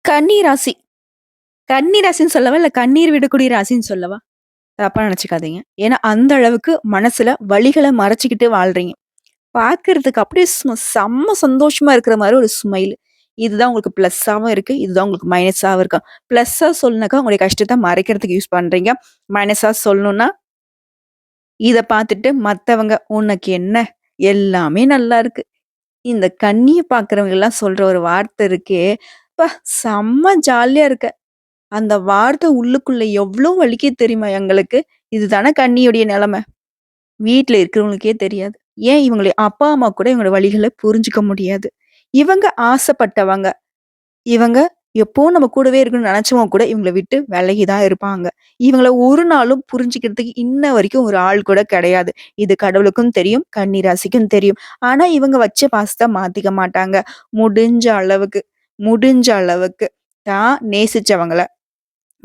கன்னி ராசி. கன்னி ராசின்னு சொல்லவா? இல்ல கண்ணீர் விடக்கூடிய ராசின்னு சொல்லவா? தப்பா நெனச்சுக்காதீங்க. ஏன்னா, அந்த அளவுக்கு மனசுல வலிகள மறைச்சுக்கிட்டு வாழ்றீங்க. பார்க்கறதுக்கு அப்படியே செம்ம சந்தோஷமா இருக்கிற மாரி ஒரு ஸ்மைல். இதுதான் உங்களுக்கு ப்ளஸ்ஸாவும் இருக்கு. இதுதான் உங்களுக்கு மைனஸாவும் இருக்கும். ப்ளஸ்ஸா சொல்லணும்னாக்கா, உங்களுடைய கஷ்டத்த மறைக்கிறதுக்கு யூஸ் பண்றீங்க. மைனஸா சொல்லணும்னா, இத பார்த்துட்டு மத்தவங்க, "உனக்கு என்ன? எல்லாமே நல்லா இருக்கு." இந்த கண்ணிய பார்க்கிறவங்கலாம் சொல்ற ஒரு வார்த்தை இருக்கே, "அப்பா! செம்ம ஜாலியா இருக்க." அந்த வார்த்தை உள்ளுக்குள்ள எவ்ளோ வலிக்குது தெரியுமா எங்களுக்கு? இதுதானே கன்னியுடைய நெலைமை. வீட்ல இருக்கிறவங்களுக்கே தெரியாது. ஏன் இவங்களுடைய அப்பா, அம்மா கூட இவங்களோட வலிகள புரிஞ்சுக்க முடியாது. இவங்க ஆசைப்பட்டவங்க. இவங்க எப்பவும் நம்ம கூடவே இருக்கணும்னு நெனச்சவங்க கூட இவங்கள விட்டு விலகி தான் இருப்பாங்க. இவங்கள ஒரு நாளும் புரிஞ்சுக்கிறதுக்கு இன்ன வரைக்கும் ஒரு ஆள் கூட கிடையாது. இது கடவுளுக்கும் தெரியும், கன்னி ராசிக்கும் தெரியும். ஆனா இவங்க வச்ச பாசத்த மாத்திக்க மாட்டாங்க. முடிஞ்ச அளவுக்கு முடிஞ்ச அளவுக்கு தான் நேசிச்சவங்கள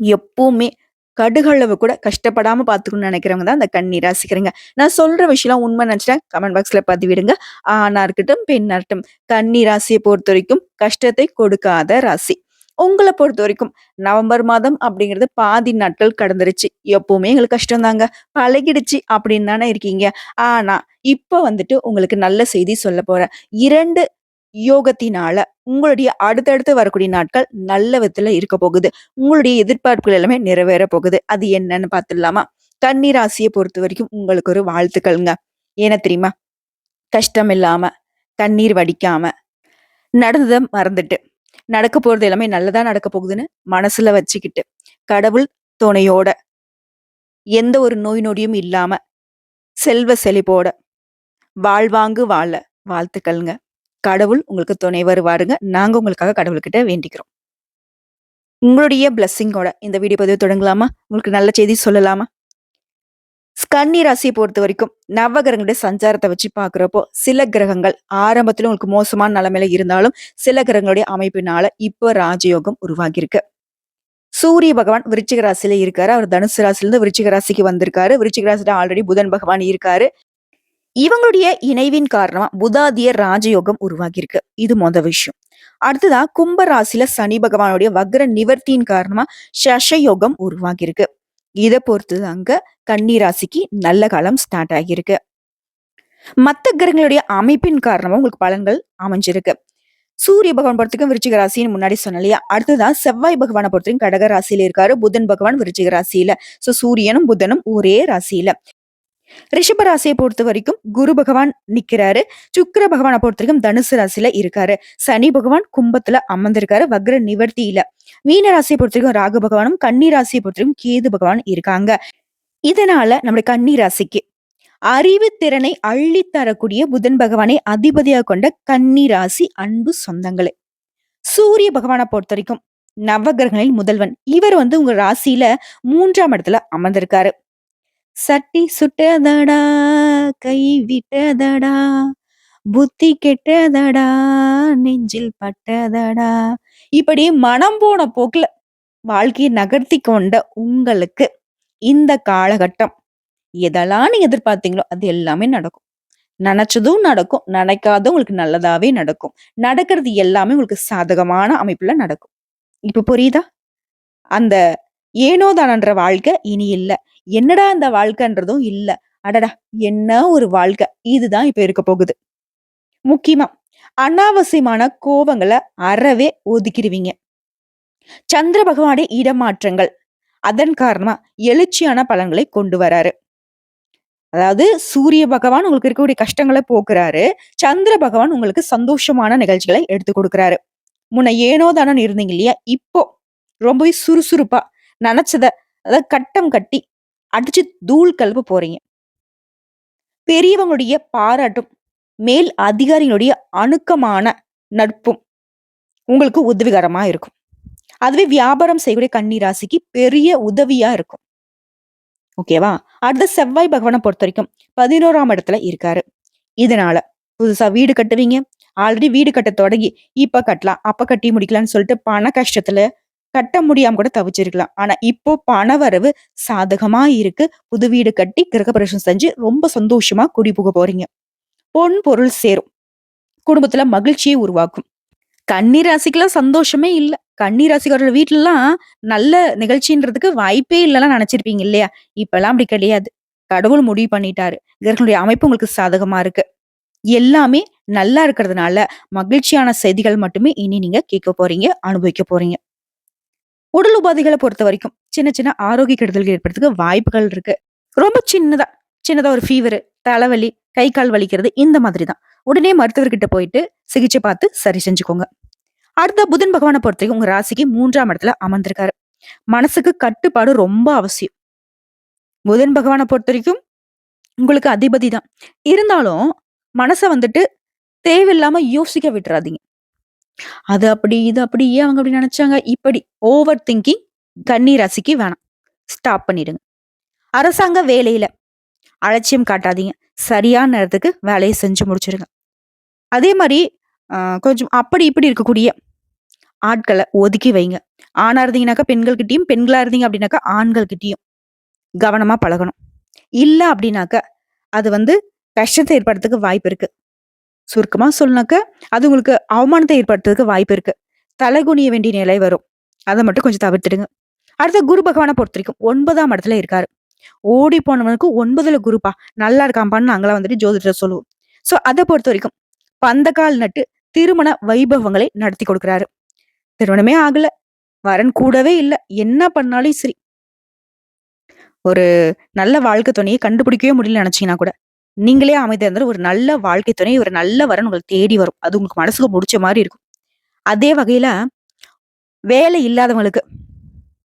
எப்பவுமே கடுகளவு கூட கஷ்டப்படாம பார்த்துக்கணும்னு நினைக்கிறவங்க தான் அந்த கன்னி ராசிக்காரங்க. நான் சொல்ற விஷயம்லாம் உண்மை நினைச்சுட்டா கமெண்ட் பாக்ஸ்ல பதிவிடுங்க. ஆணா இருக்கட்டும், பெண்ணா இருக்கட்டும். கன்னி ராசிய பொறுத்தவரைக்கும் கஷ்டத்தை கொடுக்காத ராசி. உங்கள பொறுத்தவரைக்கும் நவம்பர் மாதம் அப்படிங்கிறது பாதி நாட்கள் கடந்துருச்சு. எப்பவுமே எங்களுக்கு கஷ்டம் தாங்க. பழகிடுச்சு அப்படின்னு தானே இருக்கீங்க. ஆனா, இப்ப வந்துட்டு உங்களுக்கு நல்ல செய்தி சொல்லப் போறேன். 2 யோகத்தினால உங்களுடைய அடுத்தடுத்து வரக்கூடிய நாட்கள் நல்ல விதத்துல இருக்க போகுது. உங்களுடைய எதிர்பார்ப்புகள் எல்லாமே நிறைவேற போகுது. அது என்னன்னு பார்த்துடலாமா? கன்னி ராசிய பொறுத்தவரைக்கும் உங்களுக்கு ஒரு வாழ்த்துக்கள்ங்க. ஏன தெரியுமா? கஷ்டம் இல்லாம, கண்ணீர் வடிக்காம, நடந்தத மறந்துட்டு, நடக்க போறது எல்லாமே நல்லதா நடக்க போகுதுன்னு மனசுல வச்சுக்கிட்டு, கடவுள் துணையோட, எந்த ஒரு நோய் நொடியும் இல்லாம, செல்வ செழிப்போட, வாழ்வாங்கு வாழ வாழ்த்துக்கள்ங்க. கடவுள் உங்களுக்கு துணை வருவாருங்க. நாங்க உங்களுக்காக கடவுள்கிட்ட வேண்டிக்கிறோம். உங்களுடைய பிளெஸ்ஸிங்கோட இந்த வீடியோ பதிவு தொடங்கலாமா? உங்களுக்கு நல்ல செய்தி சொல்லலாமா? கன்னி ராசிய பொறுத்தவரைக்கும் நவகிரகங்களுடைய சஞ்சாரத்த வச்சு பார்க்கிறப்போ, சில கிரகங்கள் ஆரம்பத்துல உங்களுக்கு மோசமான நிலைமையில இருந்தாலும், சில கிரகங்களுடைய அமைப்பினால இப்போ ராஜயோகம் உருவாகியிருக்கு. சூரிய பகவான் விருச்சிக ராசியில இருக்காரு. அவர் தனுசு ராசியிலிருந்து விருச்சிக ராசிக்கு வந்திருக்காரு. விருச்சிக ராசியில ஆல்ரெடி புதன் பகவான் இருக்காரு. இவங்களுடைய இணைவின் காரணமா புதாதிய ராஜயோகம் உருவாகியிருக்கு. இது விஷயம். அடுத்ததா கும்ப ராசியில சனி பகவானுடைய வக்ர நிவர்த்தியின் காரணமா சஷயோகம் உருவாகியிருக்கு. இத பொறுத்து அங்க கன்னி ராசிக்கு நல்ல காலம் ஸ்டார்ட் ஆகியிருக்கு. மத்த கிரகங்களுடைய அமைப்பின் காரணமா உங்களுக்கு பலன்கள் அமைஞ்சிருக்கு. சூரிய பகவான் பொறுத்தவரைக்கும் விருச்சிக ராசின்னு முன்னாடி சொன்னேன் இல்லையா? அடுத்ததான் செவ்வாய் பகவானை பொறுத்தவரைக்கும் கடக ராசியில இருக்காரு. புதன் பகவான் விருச்சிக ராசியில. சூரியனும் புதனும் ஒரே ராசியில. ரிஷப ராசியை பொறுத்த வரைக்கும் குரு பகவான் நிக்கிறாரு. சுக்கிர பகவானை பொறுத்த வரைக்கும் தனுசு ராசியில இருக்காரு. சனி பகவான் கும்பத்துல அமர்ந்திருக்காரு வக்ர நிவர்த்தியில. மீன ராசியை பொறுத்த வரைக்கும் ராகு பகவானும், கன்னி ராசியை பொறுத்த வரைக்கும் கேது பகவான் இருக்காங்க. இதனால நம்முடைய கன்னி ராசிக்கு அறிவு திறனை அள்ளி தரக்கூடிய புதன் பகவானை அதிபதியாக கொண்ட கன்னி ராசி அன்பு சொந்தங்களே. சூரிய பகவானை பொறுத்த வரைக்கும் நவகிரகங்களில் முதல்வன். இவர் உங்க ராசியில 3ஆம் இடத்துல அமர்ந்திருக்காரு. சட்டி சுட்டதடா, கை விட்டதடா, புத்தி கெட்டதடா, நெஞ்சில் பட்டதடா. இப்படி மனம் போன போக்குல வாழ்க்கையை நகர்த்தி கொண்ட உங்களுக்கு இந்த காலகட்டம் எதெல்லாம் நீங்க எதிர்பார்த்தீங்களோ அது எல்லாமே நடக்கும். நினைச்சதும் நடக்கும், நினைக்காதும் உங்களுக்கு நல்லதாவே நடக்கும். நடக்கிறது எல்லாமே உங்களுக்கு சாதகமான அமைப்புல நடக்கும். இப்ப புரியுதா? அந்த ஏனோ தானன்ற வாழ்க்கை இனி இல்ல. என்னடா அந்த வாழ்க்கைன்றதும் இல்ல. அடடா! என்ன ஒரு வாழ்க்கை. இதுதான் இப்ப இருக்க போகுது. முக்கியமா அனாவசியமான கோவங்கள அறவே ஒதுக்கிருவீங்க. சந்திர பகவானுடைய இடமாற்றங்கள் அதன் காரணமா எழுச்சியான பலன்களை கொண்டு வராரு. அதாவது சூரிய பகவான் உங்களுக்கு இருக்கக்கூடிய கஷ்டங்களை போக்குறாரு. சந்திர பகவான் உங்களுக்கு சந்தோஷமான நிகழ்ச்சிகளை எடுத்து கொடுக்குறாரு. முன்ன ஏனோ தானோன்னு இருந்தீங்க இல்லையா? இப்போ ரொம்பவே சுறுசுறுப்பா நெனச்சத அதாவது கட்டம் கட்டி அடிச்சு தூள் கெளப்ப போறீங்க. பெரியவங்களுடைய பாராட்டும், மேல் அதிகாரிகளுடைய அணுக்கமான நட்பும் உங்களுக்கு உதவிகரமா இருக்கும். அதுவே வியாபாரம் செய்யக்கூடிய கன்னி ராசிக்கு பெரிய உதவியா இருக்கும். ஓகேவா? அடுத்த செவ்வாய் பகவான பொறுத்தவரைக்கும் 11ஆம் இடத்துல இருக்காரு. இதனால புதுசா வீடு கட்டுவீங்க. ஆல்ரெடி வீடு கட்ட தொடங்கி, இப்ப கட்டலாம், அப்ப கட்டி முடிக்கலாம்ன்னு சொல்லிட்டு பண கஷ்டத்துல கட்ட முடியாம கூட தவிச்சிருக்கலாம். ஆனா இப்போ பணவரவு சாதகமா இருக்கு. புது வீடு கட்டி கிரகப்பிரவேசம் செஞ்சு ரொம்ப சந்தோஷமா குடி புக போறீங்க. பொன் பொருள் சேரும். குடும்பத்துல மகிழ்ச்சியை உருவாக்கும். கன்னி ராசிக்கெல்லாம் சந்தோஷமே இல்ல. கன்னி ராசிக்காரர்கள் வீட்லலாம் நல்ல நிகழ்ச்சின்றதுக்கு வாய்ப்பே இல்லலாம் நெனச்சிருப்பீங்க இல்லையா? இப்பலாம் அப்படி கிடையாது. கடவுள் முடிவு பண்ணிட்டாரு. கிரகங்களுடைய அமைப்பு உங்களுக்கு சாதகமா இருக்கு. எல்லாமே நல்லா இருக்கிறதுனால, மகிழ்ச்சியான செய்திகள் மட்டுமே இனி நீங்க கேட்க போறீங்க, அனுபவிக்க போறீங்க. உடல் உபாதைகள பொறுத்தவரைக்கும், சின்ன சின்ன ஆரோக்கிய கெடுதல்கள் ஏற்படுறதுக்கு வாய்ப்புகள் இருக்கு. ரொம்ப சின்னதா, சின்னதா ஒரு ஃபீவரு, தலைவலி, கை, கால் வலிக்கிறது இந்த மாதிரி தான். உடனே மருத்துவர்கிட்ட போயிட்டு சிகிச்சை பார்த்து சரி செஞ்சுக்கோங்க. அடுத்த புதன் பகவான பொறுத்தவரைக்கும் உங்க ராசிக்கு 3ஆம் இடத்துல அமர்ந்திருக்காரு. மனசுக்கு கட்டுப்பாடு ரொம்ப அவசியம். புதன் பகவான பொறுத்தவரைக்கும் உங்களுக்கு அதிபதி தான். இருந்தாலும் மனச வந்துட்டு தேவையில்லாம யோசிக்க விட்டுறாதீங்க. அது அப்படி, இது அப்படி, ஏன் அவங்க அப்படி நெனச்சாங்க? இப்படி ஓவர் திங்கிங் கன்னி ராசிக்கு வேணாம். ஸ்டாப் பண்ணிடுங்க. அரசாங்க வேலையில அலட்சியம் காட்டாதீங்க. சரியான நேரத்துக்கு வேலைய செஞ்சு முடிச்சுருங்க. அதே மாரி கொஞ்சம் அப்படி இப்படி இருக்கக்கூடிய ஆட்கள ஒதுக்கி வைங்க. ஆணா இருந்தீங்கனாக்கா பெண்கள்கிட்டயும், பெண்களா இருந்தீங்க அப்படின்னாக்கா ஆண்கள்கிட்டயும் கவனமா பழகணும். இல்ல அப்படின்னாக்க, அது வந்து கஷ்டத்த ஏற்படுறதுக்கு வாய்ப்பு இருக்கு. சுருக்கமா சொல்லணும்னாக்க, அது உங்களுக்கு அவமானத்த ஏற்படுத்துறதுக்கு வாய்ப்பு இருக்கு. தலை குனிய வேண்டிய நிலை வரும். அத மட்டும் கொஞ்சம் தவிர்த்துடுங்க. அடுத்து குரு பகவான பொறுத்தவரைக்கும் 9ஆம் இடத்துல இருக்காரு. ஓடி போனவனுக்கு 9ல குருப்பா. நல்லா இருக்கான்ப்பான்னு நாங்கலாம் வந்துட்டு ஜோதிடர் சொல்லுவோம். சோ அத பொறுத்தவரைக்கும் பந்தக்கால் நட்டு திருமண வைபவங்களை நடத்தி கொடுக்கிறாரு. திருமணமே ஆகல. வரன் கூடவே இல்ல. என்ன பண்ணாலும் சரி. ஒரு நல்ல வாழ்க்கை துணைய கண்டுபிடிக்கவே முடியலன்னு நெனச்சீங்கன்னா கூட, நீங்களே அமைதியா இருந்தாலும் ஒரு நல்ல வாழ்க்கை துணை, ஒரு நல்ல வரன் உங்களுக்கு தேடி வரும். அது உங்களுக்கு மனசுக்கு புடிச்ச மாரி இருக்கும். அதே வகையில வேலை இல்லாதவங்களுக்கு,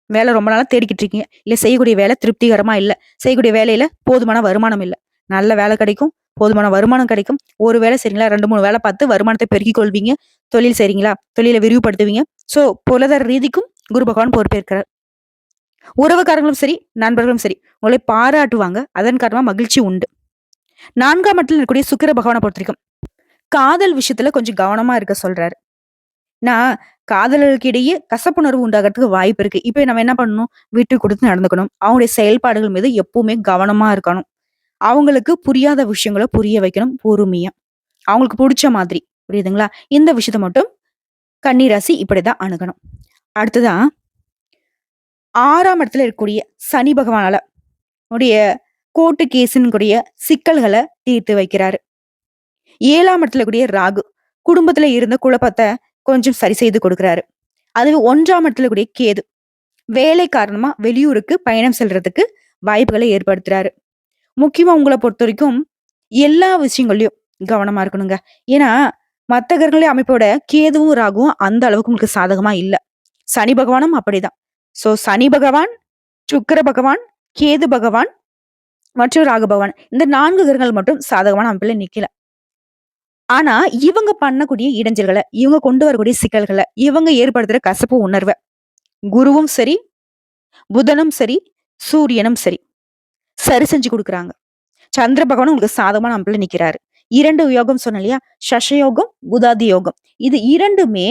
வேலை ரொம்ப நாளா தேடிக்கிட்டு இருக்கீங்க. இல்ல செய்யக்கூடிய வேலை திருப்திகரமா இல்ல. செய்யக்கூடிய வேலையில போதுமான வருமானம் இல்ல. நல்ல வேலை கிடைக்கும். போதுமான வருமானம் கிடைக்கும். ஒரு வேலை செய்றீங்களா, 2, 3 வேலை பார்த்து வருமானத்த பெருக்கிக் கொள்வீங்க. தொழில் செய்றீங்களா, தொழில விரிவுபடுத்துவீங்க. சோ பொருளாதார ரீதிக்கும் குரு பகவான் பொறுப்பேற்கிறார். உறவுக்காரங்களும் சரி, நண்பர்களும் சரி, உங்களை பாராட்டுவாங்க. அதன் காரணமா மகிழ்ச்சி உண்டு. 4ஆம் இடத்துல இருக்கக்கூடிய சுக்கிர பகவான பொறுத்தவரைக்கும், காதல் விஷயத்துல கொஞ்சம் கவனமா இருக்க சொல்றாரு. நான் காதலர்களுக்கு இடையே கசப்புணர்வு உண்டாகறதுக்கு வாய்ப்பு இருக்கு. இப்ப நம்ம என்ன பண்ணணும்? விட்டு குடுத்து நடந்துக்கணும். அவங்களுடைய செயல்பாடுகள் மீது எப்பவுமே கவனமா இருக்கணும். அவங்களுக்கு புரியாத விஷயங்கள புரிய வைக்கணும் பொறுமையா. அவங்களுக்கு புடிச்ச மாதிரி. புரியுதுங்களா? இந்த விஷயத்த மட்டும் கன்னி ராசி இப்படிதான் அணுகணும். அடுத்ததா 6ஆம் இடத்துல இருக்கக்கூடிய சனி பகவானால உடைய கோர்ட்டு கேஸ்ன்னு கூடிய சிக்கல்கள தீர்த்து வைக்கிறாரு. 7ஆம் இடத்துல கூடிய ராகு குடும்பத்துல இருந்த குழப்பத்த கொஞ்சம் சரி செய்து கொடுக்கிறாரு. அதுவே 1ஆம் இடத்துல கூடிய கேது வேலை காரணமா வெளியூருக்கு பயணம் செல்றதுக்கு வாய்ப்புகளை ஏற்படுத்துறாரு. முக்கியமா உங்கள பொறுத்தவரைக்கும் எல்லா விஷயங்கள்லயும் கவனமா இருக்கணுங்க. ஏன்னா, மத்த கிரகங்களே அமைப்போட கேதுவும், ராகுவும் அந்த அளவுக்கு உங்களுக்கு சாதகமா இல்ல. சனி பகவானும் அப்படிதான். சோ சனி பகவான், சுக்கிர பகவான், கேது பகவான் மற்றும் ராகு பகவான் இந்த 4 கிரகங்கள் மட்டும் சாதகமான அமைப்புல நிக்கல. ஆனா, இவங்க பண்ணக்கூடிய இடைஞ்சல்கள, இவங்க கொண்டு வரக்கூடிய சிக்கல்கள, இவங்க ஏற்படுத்துற கசப்பு உணர்வ குருவும் சரி, புதனும் சரி, சூரியனும் சரி, சரி செஞ்சு குடுக்குறாங்க. சந்திர பகவானும் உங்களுக்கு சாதகமான அமைப்புல நிக்கிறாரு. 2 யோகம் சொன்னேன் இல்லையா? சஷயோகம், புதாதி யோகம். இது 2மே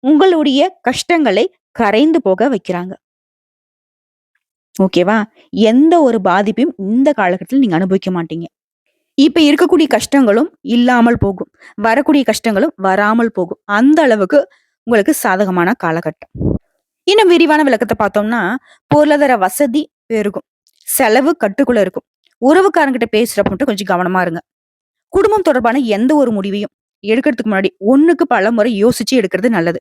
உங்களுடைய கஷ்டங்களை கரைந்து போக வைக்கிறாங்க. ஓகேவா? எந்த ஒரு பாதிப்பையும் இந்த காலகட்டத்துல நீங்க அனுபவிக்க மாட்டீங்க. இப்ப இருக்கக்கூடிய கஷ்டங்களும் இல்லாமல் போகும். வரக்கூடிய கஷ்டங்களும் வராமல் போகும். அந்த அளவுக்கு உங்களுக்கு சாதகமான காலகட்டம். இன்னும் விரிவான விளக்கத்த பார்த்தோம்னா, பொருளாதார வசதி பெருகும். செலவு கட்டுக்குள்ள இருக்கும். உறவுக்காரங்கிட்ட பேசுறப்ப மட்டும் கொஞ்சம் கவனமா இருங்க. குடும்பம் தொடர்பான எந்த ஒரு முடிவையும் எடுக்கிறதுக்கு முன்னாடி 1க்கு பல முறை யோசிச்சு எடுக்கிறது நல்லது.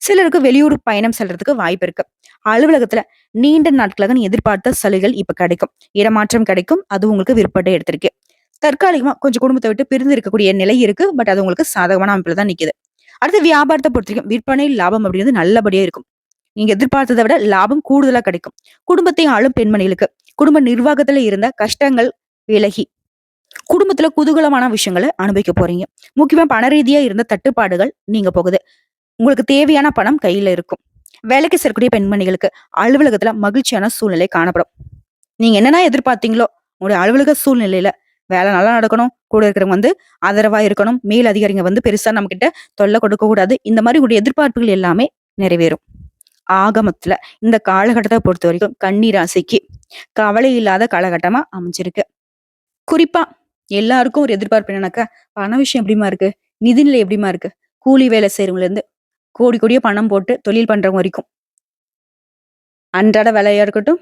சிலருக்கு வெளியூர் பயணம் செல்றதுக்கு வாய்ப்பு இருக்கு. அலுவலகத்துல நீண்ட நாட்களாக நீ எதிர்பார்த்த சலுகைகள் இப்ப கிடைக்கும். இடமாற்றம் கிடைக்கும். அது உங்களுக்கு விருப்பப்பட்ட இடத்திற்கு. தற்காலிகமா கொஞ்சம் குடும்பத்தை விட்டு பிரிந்து இருக்கக்கூடிய நிலை இருக்கு. பட் அது உங்களுக்கு சாதகமான அமைப்புல தான் நிக்குது. அடுத்து வியாபாரத்தை பொறுத்தவரைக்கும் விற்பனை லாபம் அப்படிங்கிறது நல்லபடியா இருக்கும். நீங்க எதிர்பார்த்ததை விட லாபம் கூடுதலா கிடைக்கும். குடும்பத்தை ஆளும் பெண்மணிகளுக்கு குடும்ப நிர்வாகத்துல இருந்த கஷ்டங்கள் விலகி குடும்பத்துல குதூகலமான விஷயங்களை அனுபவிக்க போறீங்க. முக்கியமா பண ரீதியா இருந்த தட்டுப்பாடுகள் நீங்க போகுது. உங்களுக்கு தேவையான பணம் கையில இருக்கும். வேலைக்கு செல்லக்கூடிய பெண்மணிகளுக்கு அலுவலகத்துல மகிழ்ச்சியான சூழ்நிலை காணப்படும். நீங்க என்னென்ன எதிர்பார்த்தீங்களோ உங்களுடைய அலுவலக சூழ்நிலையில வேலை நல்லா நடக்கணும். கூட இருக்கிறவங்க வந்து ஆதரவா இருக்கணும். மேல் அதிகாரிங்க வந்து பெருசா நம்ம கிட்ட தொல்லை கொடுக்க கூடாது. இந்த மாதிரி உங்களுடைய எதிர்பார்ப்புகள் எல்லாமே நிறைவேறும். ஆகமத்துல இந்த காலகட்டத்தை பொறுத்த வரைக்கும் கன்னி ராசிக்கு கவலை இல்லாத காலகட்டமா அமைஞ்சிருக்கு. குறிப்பா எல்லாருக்கும் ஒரு எதிர்பார்ப்பு என்னன்னாக்கா, பண விஷயம் எப்படிம்மா இருக்கு? நிதிநிலை எப்படிம்மா இருக்கு? கூலி வேலை செய்றவங்கல இருந்து கோடி கோடியா பணம் போட்டு தொழில் பண்றவங்க வரைக்கும். அன்றாட வேலையா இருக்கட்டும்,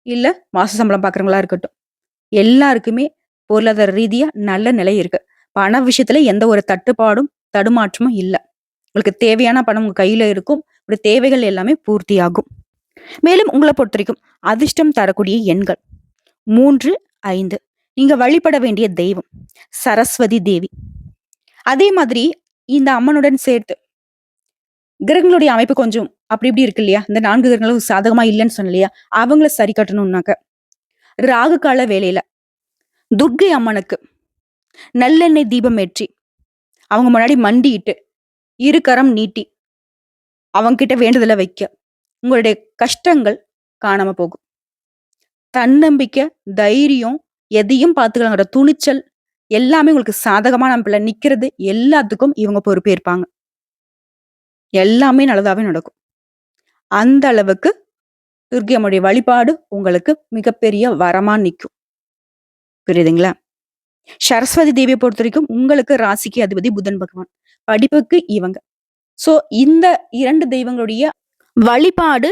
இல்ல மாச சம்பளம் பார்க்குறவங்களா இருக்கட்டும். எல்லாருக்குமே பொருளாதார ரீதியா நல்ல நிலை இருக்கு. பண விஷயத்துல எந்த ஒரு தட்டுப்பாடும், தடுமாற்றமும் இல்ல. உங்களுக்கு தேவையான பணம் உங்க கையில இருக்கும். உங்களுடைய தேவைகள் எல்லாமே பூர்த்தியாகும். மேலும் உங்கள பொறுத்தவரைக்கும் அதிர்ஷ்டம் தரக்கூடிய எண்கள் 3, 5. நீங்க வழிபட வேண்டிய தெய்வம் சரஸ்வதி தேவி. அதே மாதிரி இந்த அம்மனுடன் சேர்த்து கிரகங்களுடைய அமைப்பு கொஞ்சம் அப்படி இப்படி இருக்கு இல்லையா? இந்த 4 கிரகங்களும் சாதகமா இல்லன்னு சொன்னேன் இல்லையா? அவங்கள சரி கட்டணும்னாக்க, ராகு கால வேளையில துர்க்கை அம்மனுக்கு நல்லெண்ணெய் தீபம் ஏற்றி, அவங்க முன்னாடி மண்டியிட்டு, இரு கரம் நீட்டி, அவங்ககிட்ட வேண்டுதல வைக்க, உங்களுடைய கஷ்டங்கள் காணாம போகும். தன்னம்பிக்கை, தைரியம், எதையும் பார்த்துக்கலாங்கிற துணிச்சல் எல்லாமே உங்களுக்கு சாதகமான அமைப்புல நிக்கிறது எல்லாத்துக்கும் இவங்க பொறுப்பேற்பாங்க. எல்லாமே நல்லதாவே நடக்கும். அந்த அளவுக்கு துர்க்கை அம்மனுடைய வழிபாடு உங்களுக்கு மிகப்பெரிய வரமா நிக்கும். புரியுதுங்களா? சரஸ்வதி தேவியை பொறுத்தவரைக்கும் உங்களுக்கு ராசிக்கு அதிபதி புதன் பகவான். படிப்புக்கு இவங்க. சோ இந்த 2 தெய்வங்களுடைய வழிபாடு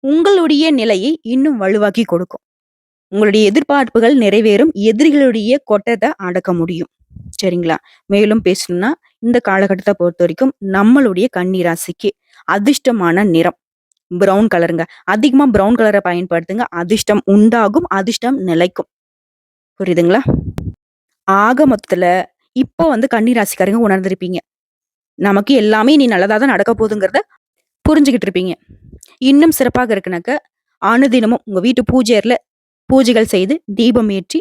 உங்களுடைய நிலையை இன்னும் வலுவாக்கி கொடுக்கும். உங்களுடைய எதிர்பார்ப்புகள் நிறைவேறும். எதிரிகளுடைய கொட்டத்தை அடக்க முடியும். சரிங்களா? மேலும் பேசணும்னா இந்த காலகட்டத்தை பொறுத்தவரைக்கும் நம்மளுடைய கன்னி ராசிக்கு அதிர்ஷ்டமான நிறம் பிரவுன் கலருங்க. அதிகமா பிரவுன் கலரை பயன்படுத்துங்க. அதிர்ஷ்டம் உண்டாகும். அதிர்ஷ்டம் நிலைக்கும். புரியுதுங்களா? ஆக மொத்தத்துல இப்போ கன்னி ராசிக்காரங்க உணர்ந்திருப்பீங்க. நமக்கு எல்லாமே இனி நல்லதா தான் நடக்க போகுதுங்கிறத புரிஞ்சுகிட்டு இருப்பீங்க. இன்னும் சிறப்பாக இருக்குனாக்க, அனுதினமும் உங்க வீட்டு பூஜை பூஜைகள் செய்து தீபம் ஏற்றி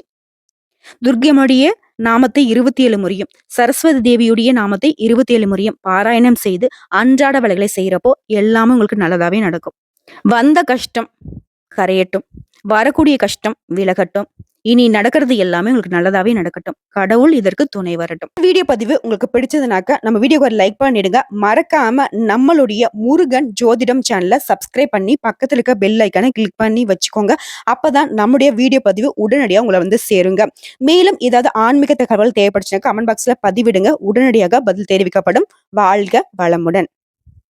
துர்க்கையம்முடைய நாமத்தை 27 முறையும், சரஸ்வதி தேவியுடைய நாமத்தை 27 முறையும் பாராயணம் செய்து அன்றாட வேலைகளை செய்யறப்போ எல்லாமே உங்களுக்கு நல்லதாவே நடக்கும். வந்த கஷ்டம் கரையட்டும். வரக்கூடிய கஷ்டம் விலகட்டும். இனி நடக்கிறது எல்லாமே உங்களுக்கு நல்லதாவே நடக்கட்டும். கடவுள் இதற்கு துணை வரட்டும். வீடியோ பதிவு உங்களுக்கு பிடிச்சதுனாக்க நம்ம வீடியோக்கு ஒரு லைக் பண்ணிடுங்க. மறக்காம நம்மளுடைய முருகன் ஜோதிடம் சேனலை சப்ஸ்கிரைப் பண்ணி பக்கத்துல இருக்க பெல் ஐக்கானை கிளிக் பண்ணி வச்சுக்கோங்க. அப்பதான் நம்முடைய வீடியோ பதிவு உடனடியாக உங்களை சேருங்க. மேலும் ஏதாவது ஆன்மீக தகவல் தேவைப்படுச்சுன்னா கமெண்ட் பாக்ஸ்ல பதிவிடுங்க. உடனடியாக பதில் தெரிவிக்கப்படும். வாழ்க வளமுடன்.